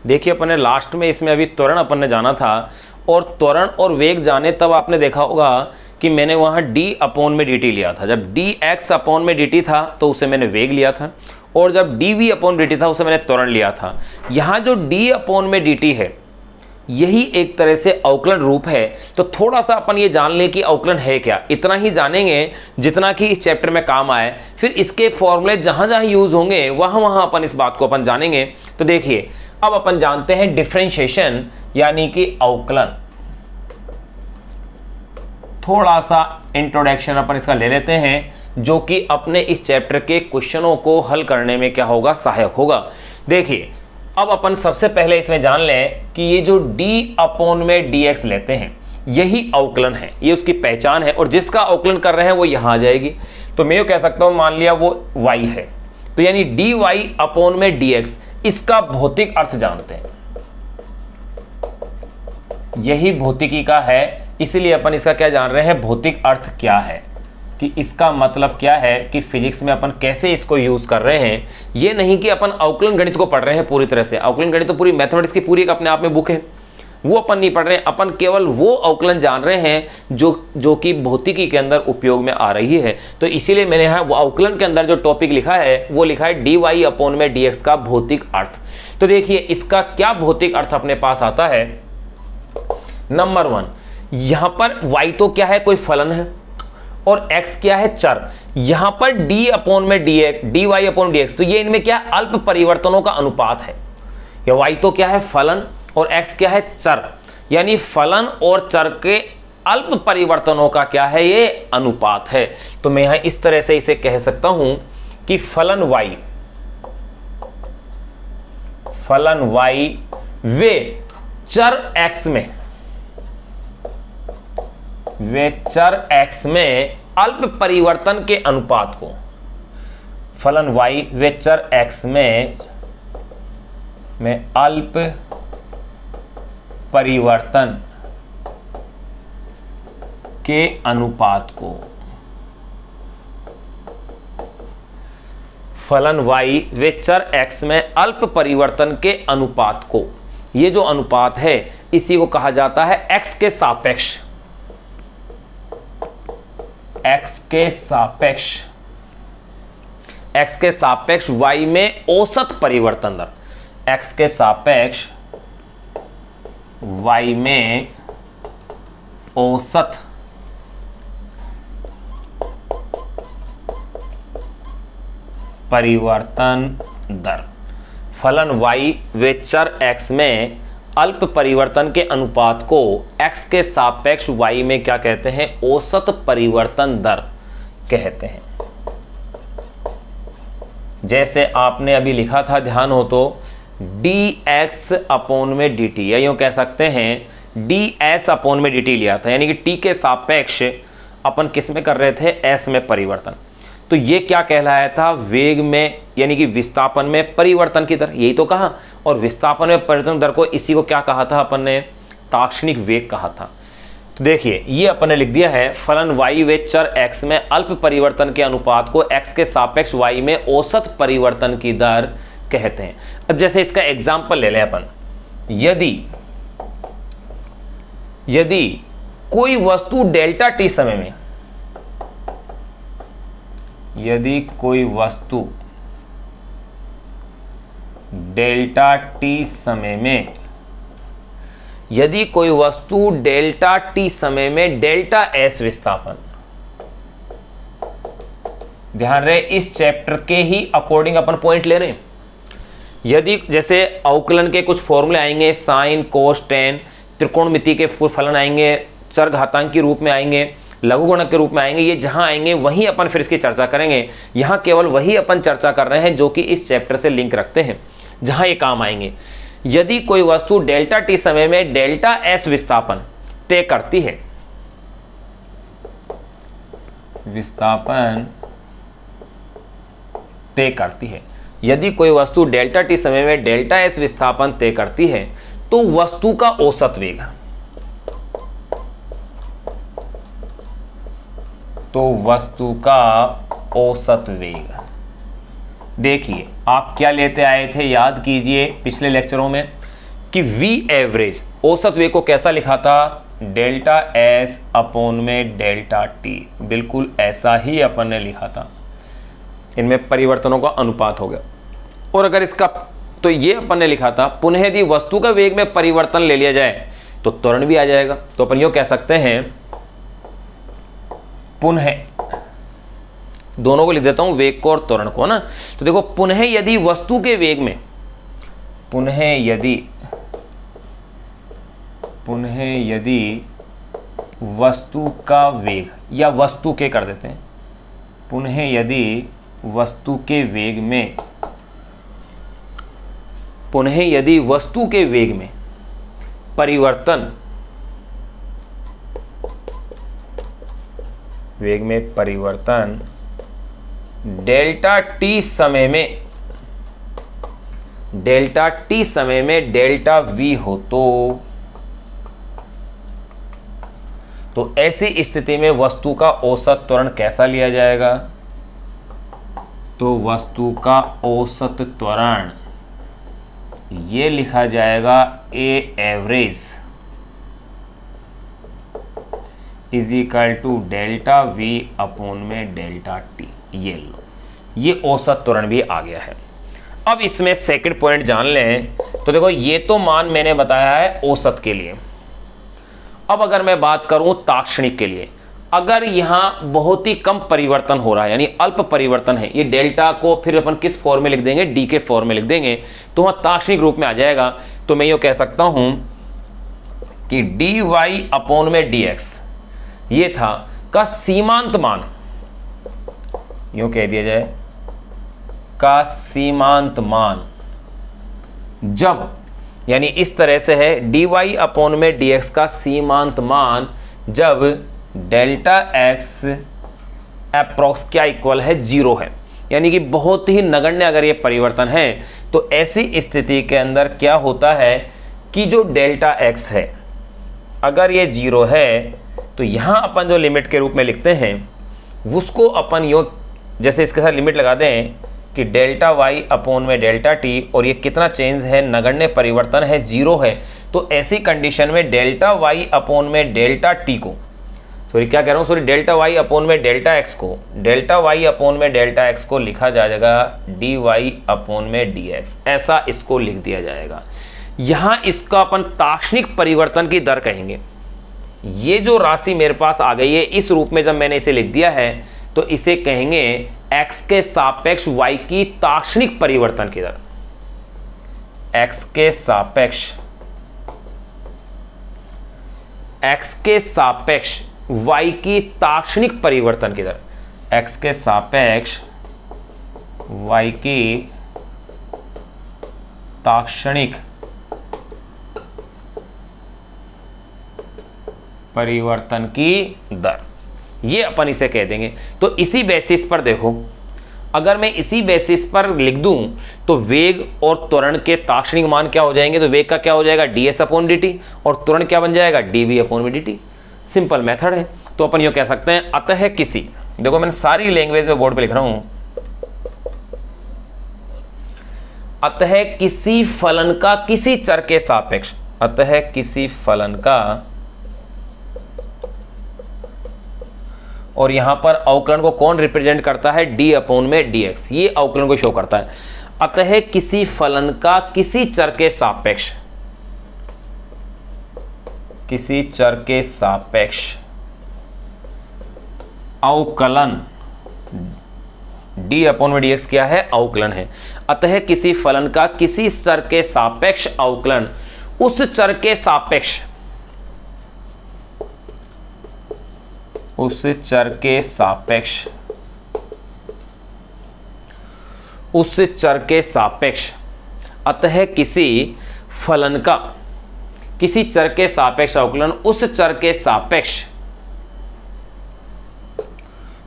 देखिए अपन ने लास्ट में इसमें अभी त्वरण अपन ने जाना था, और त्वरण और वेग जाने तब आपने देखा होगा कि मैंने वहाँ d अपॉन में dt लिया था। जब dx अपॉन में dt था तो उसे मैंने वेग लिया था, और जब dv अपॉन dt था उसे मैंने त्वरण लिया था। यहाँ जो d अपॉन में dt है यही एक तरह से अवकलन रूप है। तो थोड़ा सा अपन ये जान लें कि अवकलन है क्या, इतना ही जानेंगे जितना कि इस चैप्टर में काम आए। फिर इसके फॉर्मूले जहाँ जहाँ यूज होंगे वहाँ वहाँ अपन इस बात को अपन जानेंगे। तो देखिए अब अपन जानते हैं डिफरेंशिएशन यानी कि अवकलन। थोड़ा सा इंट्रोडक्शन अपन इसका ले लेते हैं जो कि अपने इस चैप्टर के क्वेश्चनों को हल करने में क्या होगा, सहायक होगा। देखिए अब अपन सबसे पहले इसमें जान लें कि ये जो d अपॉन में dx लेते हैं यही अवकलन है, ये उसकी पहचान है, और जिसका अवकलन कर रहे हैं वो यहां आ जाएगी। तो मैं ये कह सकता हूं मान लिया वो y है, तो यानी dy अपॉन में dx, इसका भौतिक अर्थ जानते हैं, यही भौतिकी का है। इसलिए अपन इसका क्या जान रहे हैं, भौतिक अर्थ क्या है, कि इसका मतलब क्या है, कि फिजिक्स में अपन कैसे इसको यूज कर रहे हैं। ये नहीं कि अपन अवकलन गणित को पढ़ रहे हैं पूरी तरह से, अवकलन गणित तो पूरी मैथमेटिक्स की पूरी एक अपने आप में बुक है, वो अपन नहीं पढ़ रहे हैं। अपन केवल वो अवकलन जान रहे हैं जो कि भौतिकी के अंदर उपयोग में आ रही है। तो इसीलिए मैंने यहाँ वो अवकलन के अंदर जो टॉपिक लिखा है वो लिखा है dy अपॉन में dx का भौतिक अर्थ। तो देखिए इसका क्या भौतिक अर्थ अपने पास आता है। नंबर 1, यहाँ पर y तो क्या है, कोई फलन है, और x क्या है, चर। यहां पर d अपॉन में dy अपॉन dx, तो ये इनमें क्या अल्प परिवर्तनों का अनुपात है। या y तो क्या है, फलन, और x क्या है, चर, यानी फलन और चर के अल्प परिवर्तनों का क्या है, ये अनुपात है। तो मैं यहां इस तरह से इसे कह सकता हूं कि फलन y वे चर x में अल्प परिवर्तन के अनुपात को, फलन y वे चर x में अल्प परिवर्तन के अनुपात को, फलन y वे चर x में अल्प परिवर्तन के अनुपात को, ये जो अनुपात है इसी को कहा जाता है x के सापेक्ष, x के सापेक्ष y में औसत परिवर्तन दर, x के सापेक्ष y में औसत परिवर्तन दर। फलन y वे चर x में अल्प परिवर्तन के अनुपात को x के सापेक्ष y में क्या कहते हैं, औसत परिवर्तन दर कहते हैं। जैसे आपने अभी लिखा था, ध्यान हो तो, dx अपॉन में dt, या यूं कह सकते हैं ds अपॉन में dt लिया था, यानी कि t के सापेक्ष अपन किस में कर रहे थे, s में परिवर्तन। तो ये क्या कहलाया था, वेग में यानी कि विस्थापन में परिवर्तन की दर, यही तो कहा। और विस्थापन में परिवर्तन दर को, इसी को क्या कहा था अपन ने, ताक्षणिक वेग कहा था। तो देखिए ये अपन ने लिख दिया है, फलन y वे चर x में अल्प परिवर्तन के अनुपात को x के सापेक्ष y में औसत परिवर्तन की दर कहते हैं। अब जैसे इसका एग्जाम्पल ले लें अपन, यदि कोई वस्तु डेल्टा t समय में, यदि कोई वस्तु डेल्टा t समय में, यदि कोई वस्तु डेल्टा t समय में डेल्टा s विस्थापन, ध्यान रहे इस चैप्टर के ही अकॉर्डिंग अपन पॉइंट ले रहे हैं। यदि जैसे अवकलन के कुछ फॉर्मूले आएंगे, साइन कोस टेन, त्रिकोणमिति के फलन आएंगे, चर घातांक के रूप में आएंगे, लघुगुणक के रूप में आएंगे, ये जहां आएंगे वहीं अपन फिर इसकी चर्चा करेंगे। यहां केवल वही अपन चर्चा कर रहे हैं जो कि इस चैप्टर से लिंक रखते हैं, जहां ये काम आएंगे। यदि कोई वस्तु डेल्टा t समय में डेल्टा s विस्थापन तय करती है, विस्थापन तय करती है, यदि कोई वस्तु डेल्टा t समय में डेल्टा s विस्थापन तय करती है, तो वस्तु का औसत वेग, तो वस्तु का औसत वेग, देखिए आप क्या लेते आए थे, याद कीजिए पिछले लेक्चरों में, कि V एवरेज औसत वेग को कैसा लिखा था, डेल्टा एस अपॉन में डेल्टा टी, बिल्कुल ऐसा ही अपन ने लिखा था, इनमें परिवर्तनों का अनुपात हो गया। और अगर इसका तो ये अपन ने लिखा था पुनः यदि वस्तु का वेग में परिवर्तन ले लिया जाए तो त्वरण भी आ जाएगा। तो अपन यो कह सकते हैं पुनः, दोनों को लिख देता हूं, वेग को और त्वरण को ना। तो देखो पुनः यदि वस्तु के वेग में, पुनः यदि वस्तु का वेग, या वस्तु के कर देते हैं, पुनः यदि वस्तु के वेग में, पुनः यदि वस्तु के वेग में परिवर्तन, वेग में परिवर्तन डेल्टा टी समय में, डेल्टा टी समय में डेल्टा वी हो तो ऐसी स्थिति में वस्तु का औसत त्वरण कैसा लिया जाएगा, तो वस्तु का औसत त्वरण ये लिखा जाएगा a average is equal to delta v upon में डेल्टा टी। ये लो, ये औसत त्वरण भी आ गया है। अब इसमें सेकंड पॉइंट जान लें। तो देखो ये तो मान मैंने बताया है औसत के लिए। अब अगर मैं बात करूं ताक्षणिक के लिए, अगर यहां बहुत ही कम परिवर्तन हो रहा है, यानी अल्प परिवर्तन है, ये डेल्टा को फिर अपन किस फॉर्म में लिख देंगे, डी के फॉर्म में लिख देंगे, तो वहां ताक्षणिक रूप में आ जाएगा। तो मैं ये कह सकता हूं कि डी वाई अपॉन में डी एक्स ये था का सीमांत मान, यूं कह दिया जाए का सीमांत मान, जब यानी इस तरह से है डी वाई अपॉन में डी एक्स का सीमांत मान जब डेल्टा एक्स अप्रोक्स क्या इक्वल है, 0 है, यानी कि बहुत ही नगण्य अगर ये परिवर्तन है, तो ऐसी स्थिति के अंदर क्या होता है कि जो डेल्टा एक्स है अगर ये 0 है, तो यहाँ अपन जो लिमिट के रूप में लिखते हैं उसको अपन यो जैसे इसके साथ लिमिट लगा दें कि डेल्टा वाई अपॉन में डेल्टा टी, और ये कितना चेंज है, नगण्य परिवर्तन है, 0 है, तो ऐसी कंडीशन में डेल्टा वाई अपॉन में डेल्टा टी को, सॉरी क्या कह रहा हूँ, सॉरी डेल्टा वाई अपॉन में डेल्टा एक्स को, डेल्टा वाई अपॉन में डेल्टा एक्स को लिखा जाएगा डी वाई अपॉन में डी एक्स, ऐसा इसको लिख दिया जाएगा। यहाँ इसका अपन ताक्षणिक परिवर्तन की दर कहेंगे। ये जो राशि मेरे पास आ गई है इस रूप में जब मैंने इसे लिख दिया है, तो इसे कहेंगे x के सापेक्ष y की ताक्षणिक परिवर्तन की दर, x के सापेक्ष y की ताक्षणिक परिवर्तन की दर, x के सापेक्ष y की ताक्षणिक परिवर्तन की दर, ये अपन इसे कह देंगे। तो इसी बेसिस पर देखो, अगर मैं इसी बेसिस पर लिख दूं तो वेग और त्वरण के ताक्षणिक मान क्या हो जाएंगे, तो वेग का क्या हो जाएगा ds अपॉन dt, और त्वरण क्या बन जाएगा dv अपॉन में dt। सिंपल मेथड है। तो अपन ये कह सकते हैं अतः किसी, देखो मैंने सारी लैंग्वेज में बोर्ड पे लिख रहा हूं, अतः किसी फलन का किसी चर के सापेक्ष, अतः किसी फलन का, और यहां पर अवकलन को कौन रिप्रेजेंट करता है, d अपॉन में dx, ये अवकलन को शो करता है। अतः किसी फलन का किसी चर के सापेक्ष, किसी चर के सापेक्ष अवकलन, d अपॉन में dx क्या है, अवकलन है। अतः किसी फलन का किसी चर के सापेक्ष अवकलन उस चर के सापेक्ष, उस चर के सापेक्ष, उस चर के सापेक्ष, अतः किसी फलन का किसी चर के सापेक्ष अवकलन उस चर के सापेक्ष,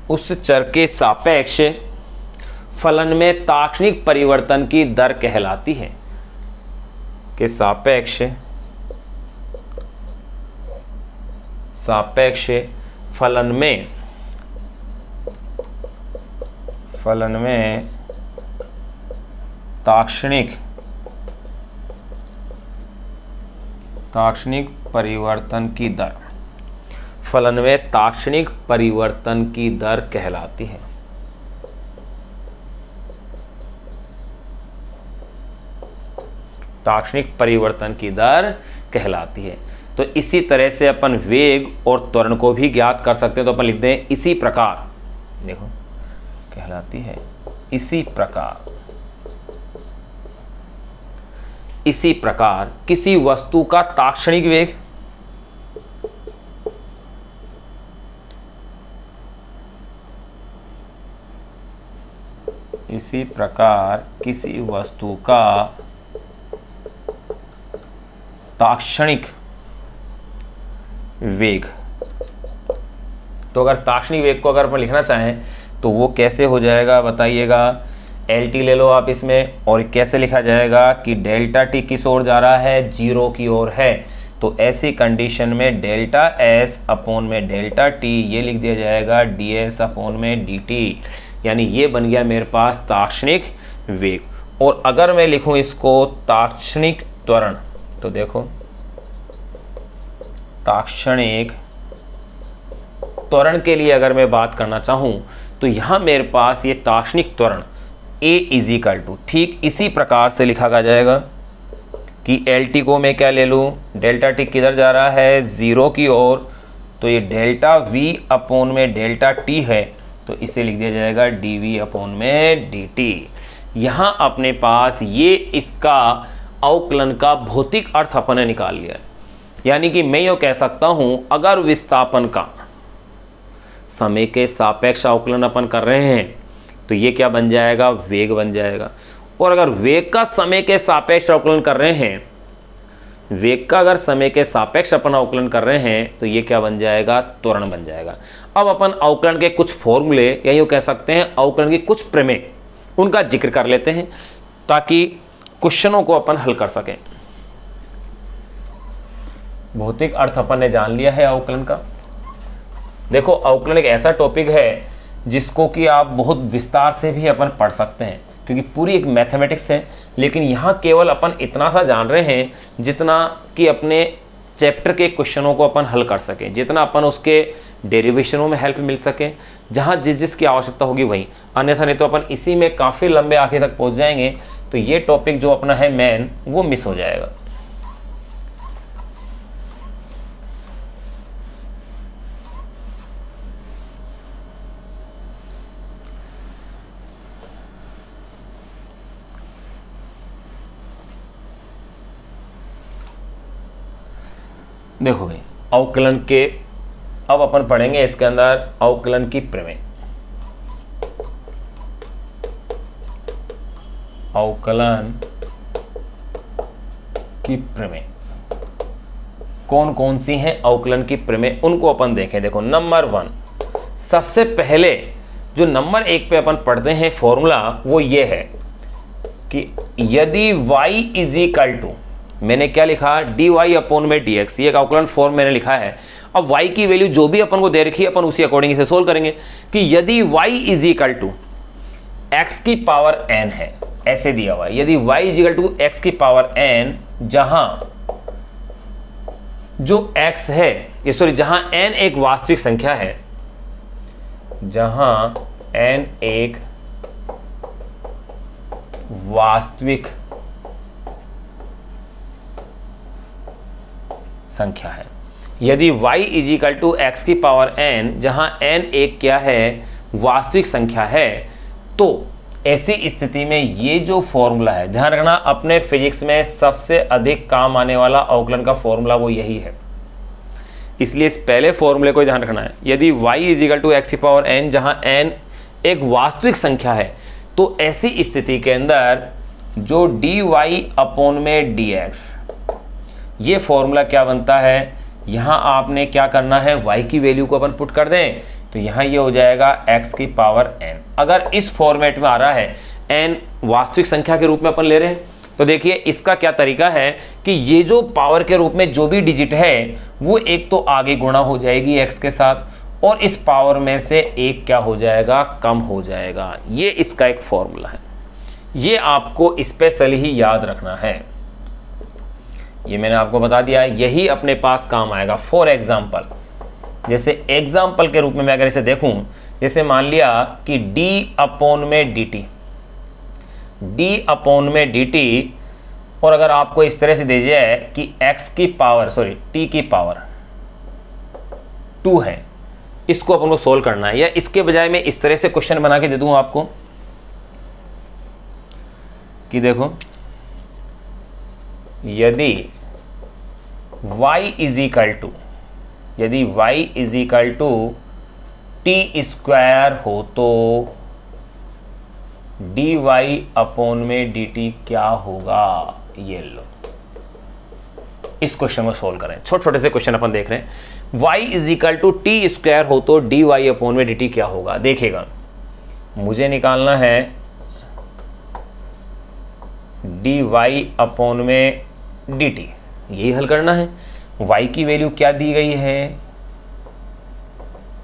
उस चर के सापेक्ष फलन में ताक्षणिक परिवर्तन की दर कहलाती है, के सापेक्ष फलन में ताक्षणिक ताक्षणिक परिवर्तन की दर, फलन में ताक्षणिक परिवर्तन की दर कहलाती है। ताक्षणिक परिवर्तन की दर कहलाती है। तो इसी तरह से अपन वेग और त्वरण को भी ज्ञात कर सकते हैं। तो अपन लिखते हैं इसी प्रकार, देखो कहलाती है इसी प्रकार, इसी प्रकार किसी वस्तु का ताक्षणिक वेग इसी प्रकार किसी वस्तु का ताक्षणिक वेग, तो अगर ताक्षणिक वेग को अगर अपन लिखना चाहें तो वो कैसे हो जाएगा बताइएगा। LT ले लो आप इसमें, और कैसे लिखा जाएगा कि डेल्टा टी किस ओर जा रहा है, जीरो की ओर है। तो ऐसी कंडीशन में डेल्टा S अपॉन में डेल्टा T ये लिख दिया जाएगा DS अपॉन में DT, यानी ये बन गया मेरे पास ताक्षणिक वेग। और अगर मैं लिखूं इसको ताक्षणिक त्वरण, तो देखो ताक्षणिक त्वरण के लिए अगर मैं बात करना चाहूं तो यहां मेरे पास ये ताक्षणिक त्वरण A इजिकल टू, ठीक इसी प्रकार से लिखा जाएगा कि LT को मैं क्या ले लूं, डेल्टा T किधर जा रहा है, जीरो की ओर, तो ये डेल्टा V अपॉन में डेल्टा T है, तो इसे लिख दिया जाएगा dV अपॉन में dt। यहां अपने पास ये इसका अवकलन का भौतिक अर्थ अपन ने निकाल लिया है। यानी कि मैं यूँ कह सकता हूं अगर विस्थापन का समय के सापेक्ष अवकलन अपन कर रहे हैं तो ये क्या बन जाएगा, वेग बन जाएगा। और अगर वेग का समय के सापेक्ष अवकलन कर रहे हैं, वेग का अगर समय के सापेक्ष अपन अवकलन कर रहे हैं तो ये क्या बन जाएगा, त्वरण बन जाएगा। अब अपन अवकलन के कुछ फॉर्मूले या यूँ कह सकते हैं अवकलन की कुछ प्रमेय, उनका जिक्र कर लेते हैं ताकि क्वेश्चनों को अपन हल कर सकें। भौतिक अर्थ अपन ने जान लिया है अवकलन का। देखो अवकलन एक ऐसा टॉपिक है जिसको कि आप बहुत विस्तार से भी अपन पढ़ सकते हैं, क्योंकि पूरी एक मैथमेटिक्स है। लेकिन यहाँ केवल अपन इतना सा जान रहे हैं जितना कि अपने चैप्टर के क्वेश्चनों को अपन हल कर सकें, जितना अपन उसके डेरिवेशनों में हेल्प मिल सके, जहाँ जिस जिसकी आवश्यकता होगी वहीं। अन्यथा नहीं तो अपन इसी में काफ़ी लंबे आगे तक पहुँच जाएंगे, तो ये टॉपिक जो अपना है मेन वो मिस हो जाएगा। देखो भाई अवकलन के, अब अपन पढ़ेंगे इसके अंदर अवकलन की प्रमेय। अवकलन की प्रमेय कौन कौन सी हैं अवकलन की प्रमेय, उनको अपन देखें। देखो नंबर 1, सबसे पहले जो नंबर 1 पे अपन पढ़ते हैं फॉर्मूला वो ये है कि यदि y इज इक्वल टू, मैंने क्या लिखा, dy अपॉन में dx, ये एक अवकलन फॉर्म मैंने लिखा है। अब y की वैल्यू जो भी अपन को दे रखी है अपन उसी अकॉर्डिंग इसे सोल्व करेंगे कि यदि y is equal to x की पावर n है, ऐसे दिया हुआ है। यदि y is equal to x की पावर n, जहां जो x है, ये सॉरी जहां n एक वास्तविक संख्या है, जहां n एक वास्तविक संख्या है। यदि y is equal to x की पावर n, जहां n एक क्या है, वास्तविक संख्या है, तो ऐसी स्थिति में ये जो फॉर्मूला है, ध्यान रखना अपने फिजिक्स में सबसे अधिक काम आने वाला अवकलन का फॉर्मूला वो यही है, इसलिए इस पहले फॉर्मूले को ध्यान रखना है। यदि y is equal to x की पावर n, जहां n एक वास्तविक संख्या है, तो ऐसी स्थिति के अंदर जो dy अपॉन में dx, ये फॉर्मूला क्या बनता है, यहाँ आपने क्या करना है, y की वैल्यू को अपन पुट कर दें तो यहाँ ये हो जाएगा x की पावर n। अगर इस फॉर्मेट में आ रहा है n वास्तविक संख्या के रूप में अपन ले रहे हैं, तो देखिए इसका क्या तरीका है कि ये जो पावर के रूप में जो भी डिजिट है वो एक तो आगे गुणा हो जाएगी x के साथ, और इस पावर में से एक क्या हो जाएगा, कम हो जाएगा। ये इसका एक फॉर्मूला है, ये आपको स्पेशली ही याद रखना है। ये मैंने आपको बता दिया, यही अपने पास काम आएगा। फॉर एग्जाम्पल, जैसे एग्जाम्पल के रूप में मैं अगर इसे देखूं, जैसे मान लिया कि d अपॉन में dt, d अपॉन में dt, और अगर आपको इस तरह से दे जाए कि x की पावर t की पावर 2 है, इसको अपन को सोल्व करना है, या इसके बजाय मैं इस तरह से क्वेश्चन बना के दे दूं आपको कि देखो, यदि y is equal to t square हो तो dy अपॉन में dt क्या होगा। ये लो, इस क्वेश्चन को सोल्व करें। छोटे छोटे से क्वेश्चन अपन देख रहे हैं। y is equal to t square हो तो dy अपॉन में dt क्या होगा। देखिएगा, मुझे निकालना है dy अपॉन में dt, यही हल करना है। y की वैल्यू क्या दी गई है,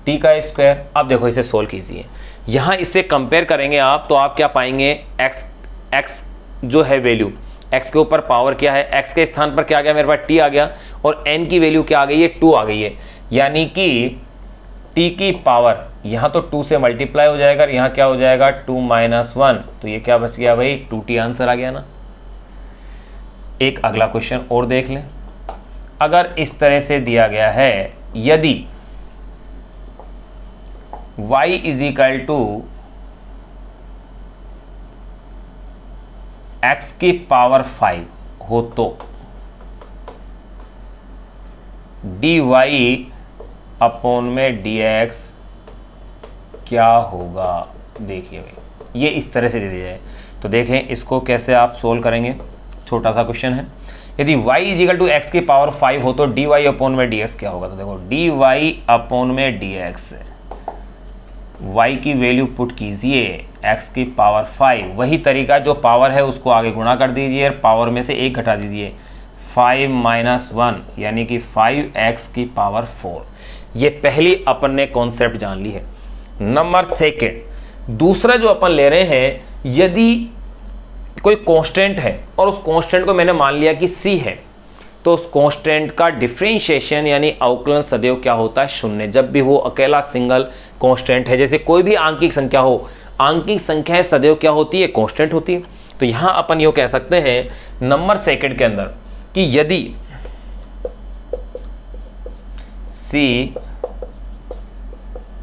t का स्क्वायर। अब देखो इसे सोल्व कीजिए, यहां इससे कंपेयर करेंगे आप, तो आप क्या पाएंगे, x जो है वैल्यू, x के ऊपर पावर क्या है, x के स्थान पर क्या आ गया, मेरे पास t आ गया, और n की वैल्यू क्या आ गई है, 2 आ गई है। यानी कि t की पावर यहां तो 2 से मल्टीप्लाई हो जाएगा, यहां क्या हो जाएगा 2 - 1, तो ये क्या बच गया भाई, 2t आंसर आ गया ना। एक अगला क्वेश्चन और देख लें। अगर इस तरह से दिया गया है, यदि y is equal to x की पावर 5 हो तो dy अपॉन में dx क्या होगा। देखिए भाई, ये इस तरह से दे दिया जाए तो देखें इसको कैसे आप सोल्व करेंगे। छोटा सा क्वेश्चन है, यदि y is equal to x की पावर 5 हो तो dy अपॉन में dx क्या होगा। तो देखो dy अपॉन में dx, y की वैल्यू पुट कीजिए, x की पावर 5, वही तरीका, जो पावर है उसको आगे गुणा कर दीजिए, पावर में से 1 घटा दीजिए, 5 - 1 यानी कि 5x की पावर 4। ये पहली अपन ने कॉन्सेप्ट जान ली है। नंबर सेकेंड, दूसरा जो अपन ले रहे हैं, यदि कोई कांस्टेंट है और उस कांस्टेंट को मैंने मान लिया कि c है, तो उस कांस्टेंट का डिफरेंशिएशन यानी अवकलन सदैव क्या होता है, 0। जब भी वो अकेला सिंगल कांस्टेंट है, जैसे कोई भी आंकिक संख्या हो, आंकिक संख्याएं सदैव क्या होती है, कांस्टेंट होती है। तो यहां अपन यो कह सकते हैं नंबर सेकंड के अंदर कि यदि c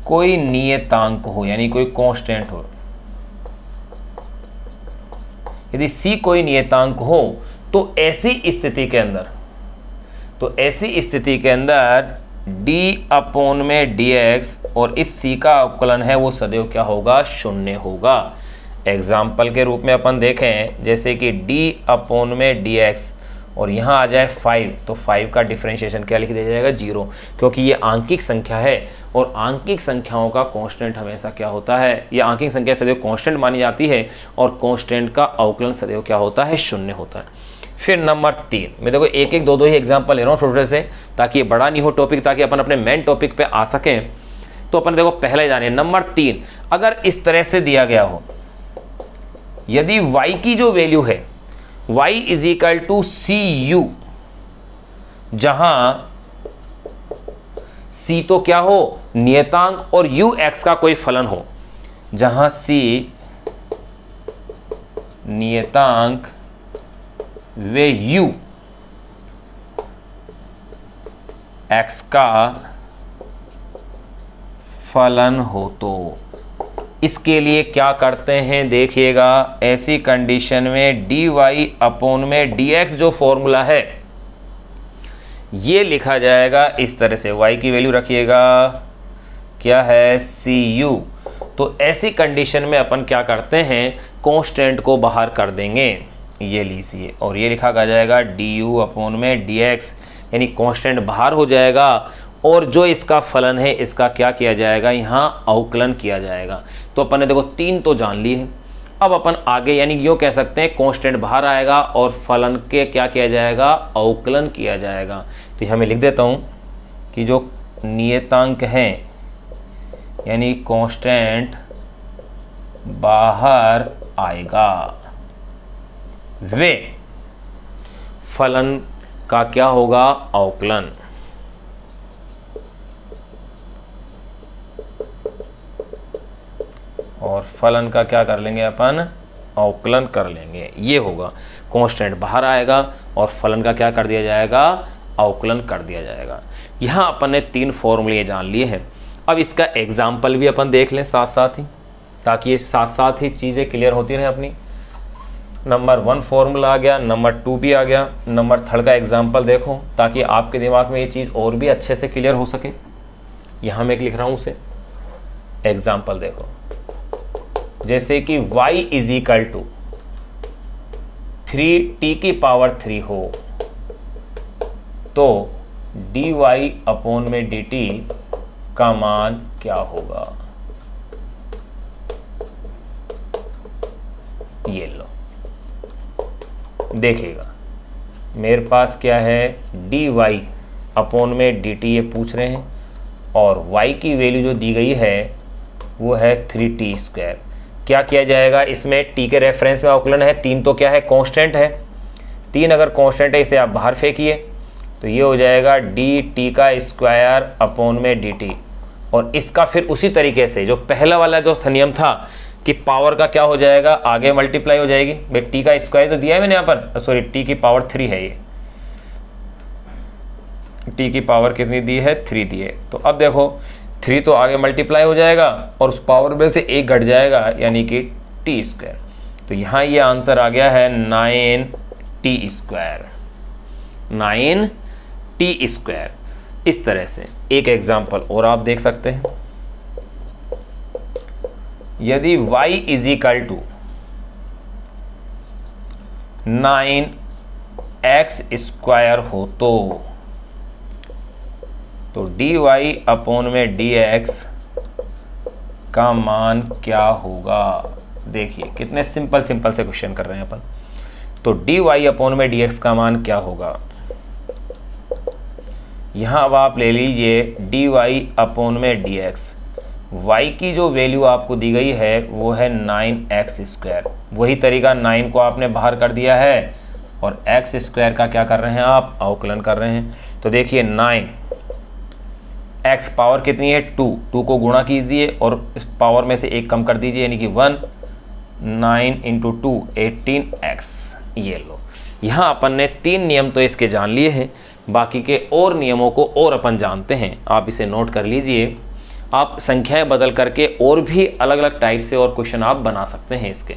कोई नियतांक हो यानी कोई कांस्टेंट हो, यदि c कोई नियतांक हो तो ऐसी स्थिति के अंदर d अपॉन में dx और इस c का अवकलन है वो सदैव क्या होगा, 0 होगा। एग्जाम्पल के रूप में अपन देखें, जैसे कि d अपॉन में dx और यहाँ आ जाए 5, तो 5 का डिफरेंशिएशन क्या लिख दिया जाएगा, 0, क्योंकि ये आंकिक संख्या है और आंकिक संख्याओं का कांस्टेंट हमेशा क्या होता है, ये आंकिक संख्या सदैव कांस्टेंट मानी जाती है और कांस्टेंट का अवकलन सदैव क्या होता है, 0 होता है। फिर नंबर 3, मैं देखो एक एक दो ही एग्जाम्पल ले रहा हूँ छोटे से, ताकि ये बड़ा नहीं हो टॉपिक, ताकि अपन अपने मेन टॉपिक पे आ सकें। तो अपन देखो पहले जाने नंबर 3, अगर इस तरह से दिया गया हो, यदि y की जो वैल्यू है y is equal to cu, जहां c तो क्या हो, नियतांक, और u x का कोई फलन हो, जहां c नियतांक वे u x का फलन हो, तो इसके लिए क्या करते हैं, देखिएगा, ऐसी कंडीशन में dy अपॉन में dx जो फॉर्मूला है ये लिखा जाएगा इस तरह से, y की वैल्यू रखिएगा क्या है, cu। तो ऐसी कंडीशन में अपन क्या करते हैं, कांस्टेंट को बाहर कर देंगे, ये लीजिए, और ये लिखा जाएगा du अपॉन में dx, यानी कांस्टेंट बाहर हो जाएगा और जो इसका फलन है इसका क्या किया जाएगा, यहाँ अवकलन किया जाएगा। तो अपन ने देखो 3 तो जान लिए हैं, अब अपन आगे यानी यो कह सकते हैं कांस्टेंट बाहर आएगा और फलन के क्या किया जाएगा, अवकलन किया जाएगा। तो यहाँ मैं लिख देता हूँ कि जो नियतांक हैं यानी कांस्टेंट बाहर आएगा, वे फलन का क्या होगा? अवकलन। और फलन का क्या कर लेंगे अपन? अवकलन कर लेंगे। ये होगा, कांस्टेंट बाहर आएगा और फलन का क्या कर दिया जाएगा? अवकलन कर दिया जाएगा। यहाँ अपन ने 3 फॉर्मूले जान लिए हैं। अब इसका एग्जाम्पल भी अपन देख लें साथ साथ ही, ताकि ये साथ साथ ही चीज़ें क्लियर होती रहें अपनी। नंबर 1 फॉर्मूला आ गया, नंबर 2 भी आ गया, नंबर 3 का एग्जाम्पल देखो, ताकि आपके दिमाग में ये चीज़ और भी अच्छे से क्लियर हो सके। यहाँ मैं लिख रहा हूँ उसे, एग्जाम्पल देखो। जैसे कि y is equal to 3t की पावर 3 हो तो dy अपॉन में dt का मान क्या होगा? ये लो, देखिएगा मेरे पास क्या है? dy अपॉन में dt ये पूछ रहे हैं, और y की वैल्यू जो दी गई है वो है 3t²। क्या किया जाएगा इसमें? t के रेफरेंस में अवकलन है, 3 तो क्या है? कांस्टेंट है। 3 अगर कांस्टेंट है इसे आप बाहर फेंकिए तो ये हो जाएगा dt² अपॉन में dt। और इसका फिर उसी तरीके से जो पहला वाला जो नियम था कि पावर का क्या हो जाएगा? आगे मल्टीप्लाई हो जाएगी भाई, t का स्क्वायर तो दिया है मैंने यहाँ पर, सॉरी t की पावर 3 है, ये t की पावर कितनी दी है? 3 दी है। तो अब देखो 3 तो आगे मल्टीप्लाई हो जाएगा और उस पावर में से 1 घट जाएगा, यानी कि t²। तो यहाँ ये आंसर आ गया है 9t²। 9t²। इस तरह से एक एग्जाम्पल और आप देख सकते हैं। यदि y is equal to 9x² हो तो dy अपॉन में dx का मान क्या होगा? देखिए कितने सिंपल से क्वेश्चन कर रहे हैं अपन। तो dy अपॉन में dx का मान क्या होगा? यहाँ अब आप ले लीजिए dy अपॉन में dx। y की जो वैल्यू आपको दी गई है वो है 9x²। वही तरीका 9 को आपने बाहर कर दिया है और x² का क्या कर रहे हैं आप? अवकलन कर रहे हैं। तो देखिए 9 x पावर कितनी है? 2 को गुणा कीजिए और इस पावर में से 1 कम कर दीजिए, यानी कि 1। 9 × 2 18x। ये लो, यहाँ अपन ने 3 नियम तो इसके जान लिए हैं, बाकी के और नियमों को और अपन जानते हैं। आप इसे नोट कर लीजिए। आप संख्याएं बदल करके और भी अलग अलग टाइप से और क्वेश्चन आप बना सकते हैं इसके।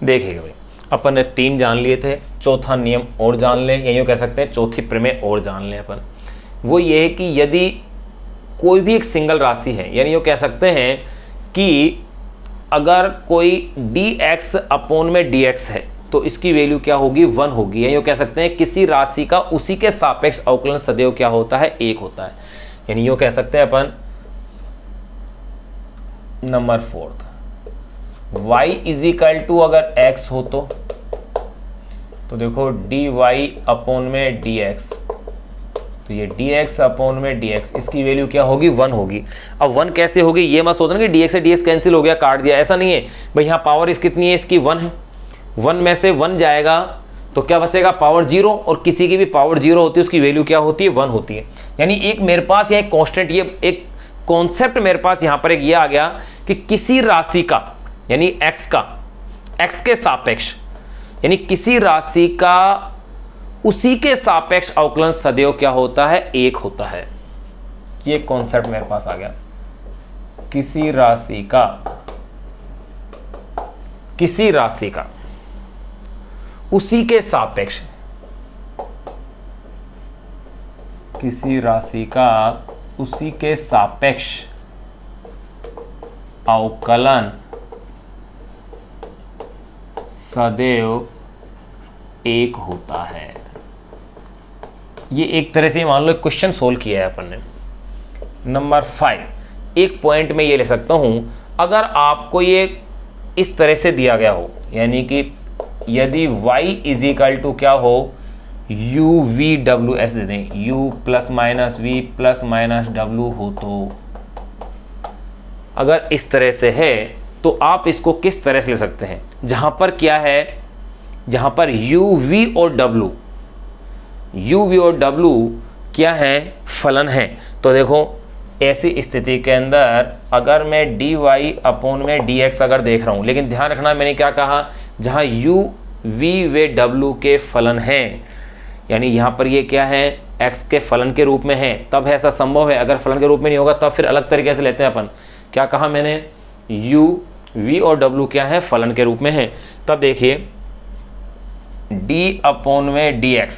देखिएगा भाई, अपन ने 3 जान लिए थे, चौथा नियम और जान लें, या यूँ कह सकते हैं चौथी प्रमेय और जान लें अपन। वो ये है कि यदि कोई भी एक सिंगल राशि है, यानी यूँ कह सकते हैं कि अगर कोई dx अपॉन में dx है तो इसकी वैल्यू क्या होगी? 1 होगी। या यूँ कह सकते हैं किसी राशि का उसी के सापेक्ष अवकलन सदैव क्या होता है? 1 होता है। यानी यूँ कह सकते हैं अपन number 4 y is equal to अगर x हो तो देखो dy अपॉन में dx, तो ये dx अपॉन में dx इसकी वैल्यू क्या होगी? 1 होगी। अब 1 कैसे होगी? ये मत सोचना कि dx से dx कैंसिल हो गया, काट दिया, ऐसा नहीं है भाई। यहाँ पावर इस कितनी है? इसकी 1 है। 1 में से 1 जाएगा तो क्या बचेगा? पावर 0। और किसी की भी पावर 0 होती है उसकी वैल्यू क्या होती है? 1 होती है। यानी एक मेरे पास यहाँ एक कॉन्स्टेंट, ये एक कॉन्सेप्ट मेरे पास यहाँ पर एक ये आ गया कि किसी राशि का, यानी x का, x के सापेक्ष, यानी किसी राशि का उसी के सापेक्ष अवकलन सदैव क्या होता है? 1 होता है। ये कॉन्सेप्ट मेरे पास आ गया। किसी राशि का उसी के सापेक्ष, किसी राशि का उसी के सापेक्ष अवकलन सदैव एक होता है। ये एक तरह से मान लो क्वेश्चन सोल्व किया है अपन ने। नंबर 5, एक पॉइंट में ये ले सकता हूं, अगर आपको ये इस तरह से दिया गया हो, यानी कि यदि y इज इक्वल टू क्या हो, u v w ऐसे दे दें, u plus minus v plus minus w हो, तो अगर इस तरह से है तो आप इसको किस तरह से ले सकते हैं, जहां पर क्या है, जहां पर u v और w, u v और w क्या है, फलन है। तो देखो ऐसी स्थिति के अंदर अगर मैं dy अपॉन में dx अगर देख रहा हूं, लेकिन ध्यान रखना मैंने क्या कहा, जहां u v व w के फलन हैं, यानी यहां पर ये क्या है, x के फलन के रूप में है, तब ऐसा संभव है। अगर फलन के रूप में नहीं होगा तब फिर अलग तरीके से लेते हैं अपन। क्या कहा मैंने, u v और w क्या है, फलन के रूप में है। तब देखिए d अपॉन में dx,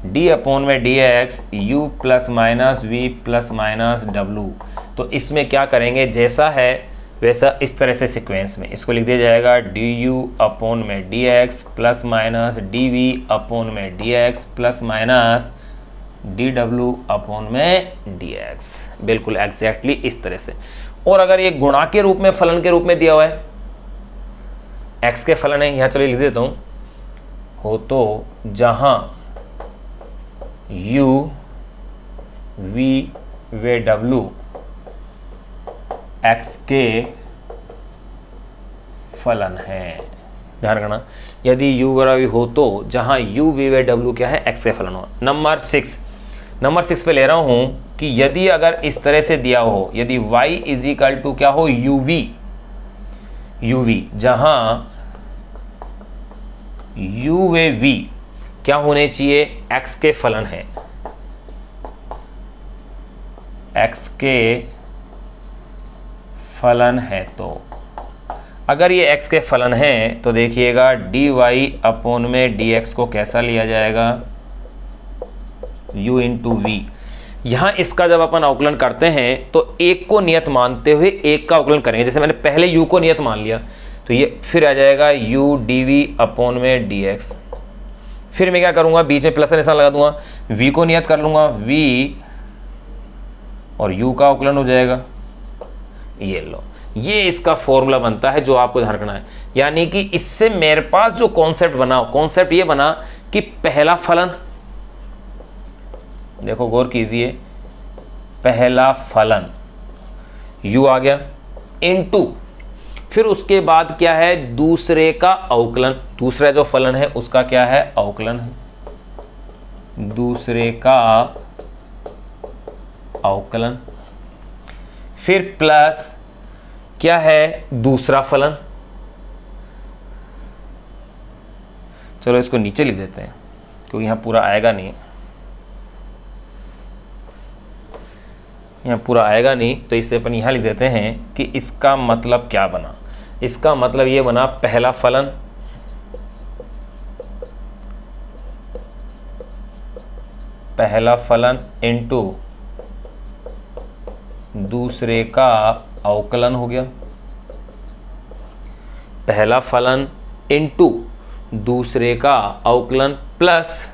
d अपॉन में dx u plus minus v plus minus w, तो इसमें क्या करेंगे, जैसा है वैसा इस तरह से सीक्वेंस में इसको लिख दिया जाएगा, du अपॉन में dx plus minus dv upon में dx plus minus dw upon में dx, बिल्कुल एग्जैक्टली इस तरह से। और अगर ये गुणा के रूप में, फलन के रूप में दिया हुआ है, x के फलन है, यहाँ चलिए लिख देता हूँ, हो तो जहां u v व w x के फलन है। ध्यान रखना, यदि u बराबर हो तो जहां u v व w क्या है, x के फलन हो। नंबर 6 पे ले रहा हूं कि यदि अगर इस तरह से दिया हो, यदि y इज इक्वल टू क्या हो, u v, जहां u व v क्या होने चाहिए, x के फलन है, x के फलन है। तो अगर ये x के फलन है तो देखिएगा dy अपॉन में dx को कैसा लिया जाएगा, u इंटू वी। यहाँ इसका जब अपन अवकलन करते हैं तो एक को नियत मानते हुए एक का अवकलन करेंगे। जैसे मैंने पहले u को नियत मान लिया तो ये फिर आ जाएगा u dv अपॉन में dx। फिर मैं क्या करूँगा, बीच में प्लस का निशान लगा दूंगा, v को नियत कर लूँगा, v और u का अवकलन हो जाएगा। ये लो, ये इसका फॉर्मूला बनता है जो आपको ध्यान रखना है। यानी कि इससे मेरे पास जो कॉन्सेप्ट बना, कॉन्सेप्ट ये बना कि पहला फलन, देखो गौर कीजिए, पहला फलन u आ गया इनटू, फिर उसके बाद क्या है, दूसरे का अवकलन, दूसरा जो फलन है उसका क्या है, अवकलन है, दूसरे का अवकलन, फिर प्लस क्या है, दूसरा फलन। चलो इसको नीचे लिख देते हैं क्योंकि यहां पूरा आएगा नहीं, यहाँ पूरा आएगा नहीं, तो इससे अपन यहाँ लिख देते हैं कि इसका मतलब क्या बना। इसका मतलब ये बना, पहला फलन इनटू दूसरे का अवकलन हो गया, पहला फलन इनटू दूसरे का अवकलन प्लस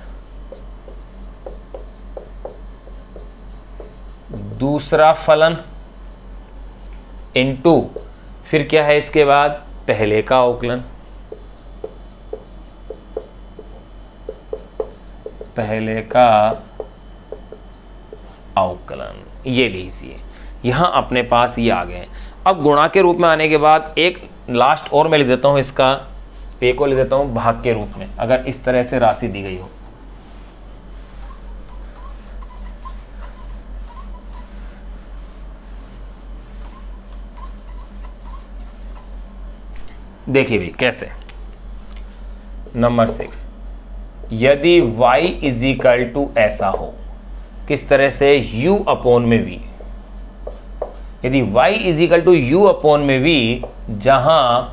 दूसरा फलन इनटू फिर क्या है इसके बाद, पहले का अवकलन, पहले का अवकलन। ये लीजिए, यहां अपने पास ये आ गए। अब गुणा के रूप में आने के बाद एक लास्ट और मैं लिख देता हूं, इसका एक को लिख देता हूं भाग के रूप में, अगर इस तरह से राशि दी गई हो। देखिए भाई कैसे, नंबर 6, यदि y इज इक्वल टू ऐसा हो, किस तरह से, u अपॉन में v, यदि y is equal to u upon में v, जहां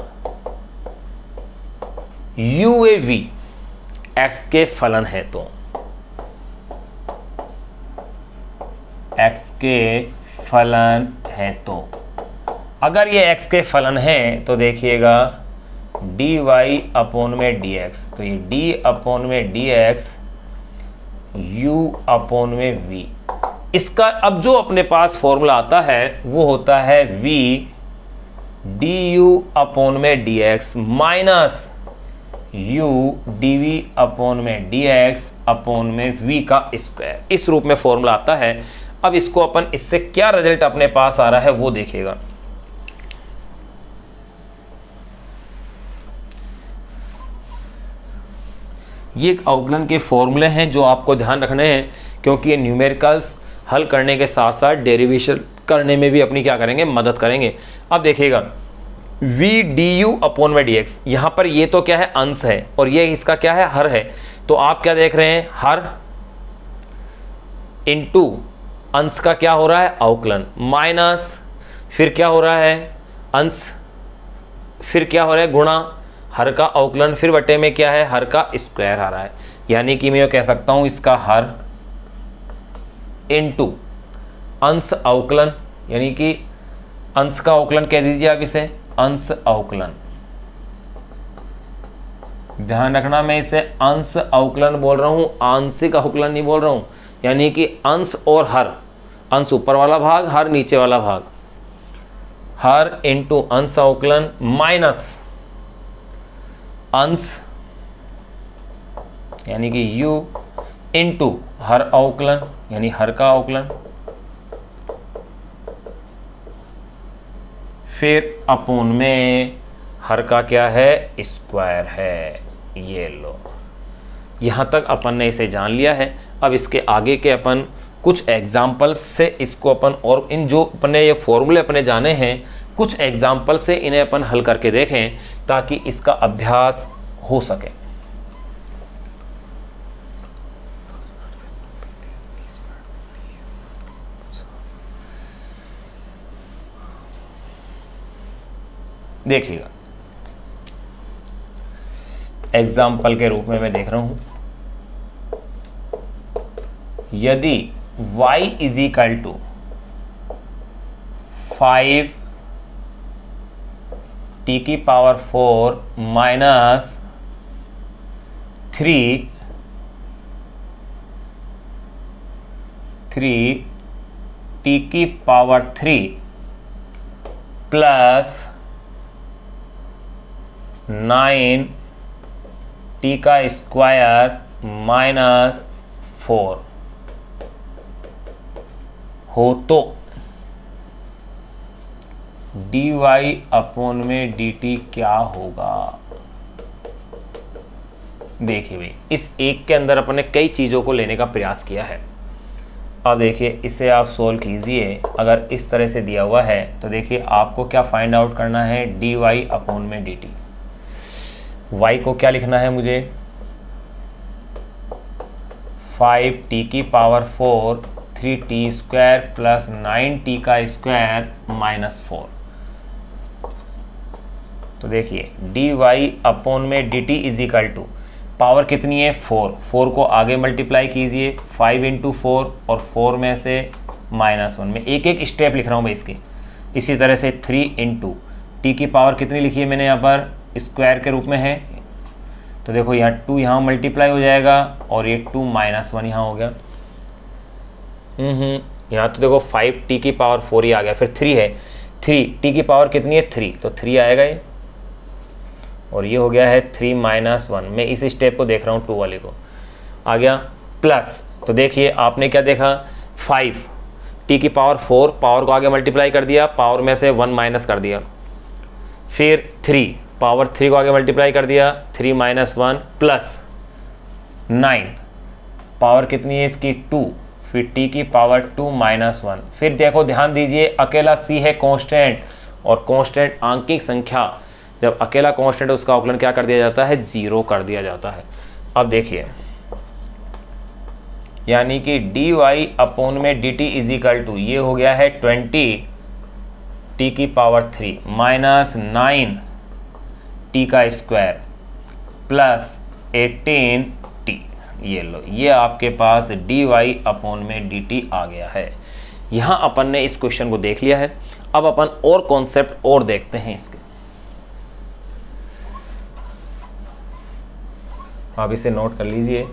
u व v x के फलन है, तो x के फलन है, तो अगर ये x के फलन है तो देखिएगा डी वाई अपॉन में डी एक्स, तो ये डी अपॉन में डी एक्स यू अपॉन में वी। इसका अब जो अपने पास फॉर्मूला आता है वो होता है वी डी यू अपॉन में d x minus u d v upon में डी एक्स अपॉन में वी का स्क्वायर। इस रूप में फॉर्मूला आता है। अब इसको अपन इससे क्या रिजल्ट अपने पास आ रहा है वो देखिएगा। ये एक अवकलन के फॉर्मूले हैं जो आपको ध्यान रखने हैं, क्योंकि ये न्यूमेरिकल्स हल करने के साथ साथ डेरिवेशन करने में भी अपनी क्या करेंगे, मदद करेंगे। अब देखिएगा वी डी यू अपॉन में डी एक्स, यहाँ पर ये तो क्या है, अंश है, और ये इसका क्या है, हर है। तो आप क्या देख रहे हैं, हर इंटू अंश का क्या हो रहा है, अवकलन, माइनस फिर क्या हो रहा है, अंश, फिर क्या हो रहा है, गुणा, हर का अवकलन, फिर बटे में क्या है, हर का स्क्वायर आ रहा है। यानी कि मैं कह सकता हूं इसका हर इंटू अंश अवकलन, यानी कि अंश का अवकलन कह दीजिए आप इसे, अंश अवकलन। ध्यान रखना मैं इसे अंश अवकलन बोल रहा हूं, आंशिक अवकलन नहीं बोल रहा हूं। यानी कि अंश और हर, अंश ऊपर वाला भाग, हर नीचे वाला भाग, हर इंटू अंश अवकलन माइनस अंश यानी कि u इंटू हर अवकलन यानी हर का अवकलन, फिर अपोन में हर का क्या है, स्क्वायर है। ये लो, यहां तक अपन ने इसे जान लिया है। अब इसके आगे के अपन कुछ एग्जाम्पल्स से इसको अपन, और इन जो अपने ये फॉर्मूले अपने जाने हैं, कुछ एग्जाम्पल से इन्हें अपन हल करके देखें ताकि इसका अभ्यास हो सके। देखिएगा एग्जाम्पल के रूप में मैं देख रहा हूं, यदि y is equal to 5 t की पावर 4 माइनस 3 टी की पावर 3 प्लस 9 टी का स्क्वायर माइनस 4 हो तो डी वाई अपॉन में डी टी क्या होगा। देखिए भाई, इस एक के अंदर अपने कई चीज़ों को लेने का प्रयास किया है। अब देखिए इसे आप सोल्व कीजिए। अगर इस तरह से दिया हुआ है तो देखिए आपको क्या फाइंड आउट करना है, डी वाई अपॉन में डी टी। वाई को क्या लिखना है मुझे, 5 टी की power 4 3t square plus 9t का स्क्वायर माइनस 4। तो देखिए डी वाई अपॉन में d t is equal to, power कितनी है 4, 4 को आगे मल्टीप्लाई कीजिए, 5 इंटू 4 और 4 में से -1 में एक एक स्टेप लिख रहा हूँ मैं इसके। इसी तरह से 3 इंटू टी की पावर कितनी लिखी है मैंने यहाँ पर, स्क्वायर के रूप में है, तो देखो यहाँ 2 यहाँ मल्टीप्लाई हो जाएगा और ये 2 -1 यहाँ हो गया। यहाँ तो देखो 5 टी की पावर 4 ही आ गया, फिर 3 है, 3 टी की पावर कितनी है 3, तो 3 आएगा ये, और ये हो गया है 3 -1। मैं इस स्टेप को देख रहा हूँ 2 वाले को, आ गया प्लस। तो देखिए आपने क्या देखा, 5 टी की पावर 4, पावर को आगे मल्टीप्लाई कर दिया, पावर में से 1 माइनस कर दिया, फिर 3 पावर 3 को आगे मल्टीप्लाई कर दिया, 3 -1 प्लस 9 पावर कितनी है इसकी 2, फिर t की पावर 2 -1। फिर देखो ध्यान दीजिए, अकेला c है कांस्टेंट, और कांस्टेंट आंकिक संख्या जब अकेला कांस्टेंट उसका अवकलन क्या कर दिया जाता है, 0 कर दिया जाता है। अब देखिए यानी कि डी वाई अपॉन में d t is equal to, ये हो गया है 20 टी की पावर 3 माइनस 9 टी का स्क्वायर प्लस 18 टी। ये लो, ये आपके पास डी वाई अपॉन में डी टी आ गया है। यहाँ अपन ने इस क्वेश्चन को देख लिया है। अब अपन और कॉन्सेप्ट और देखते हैं इसके। आप इसे नोट कर लीजिए।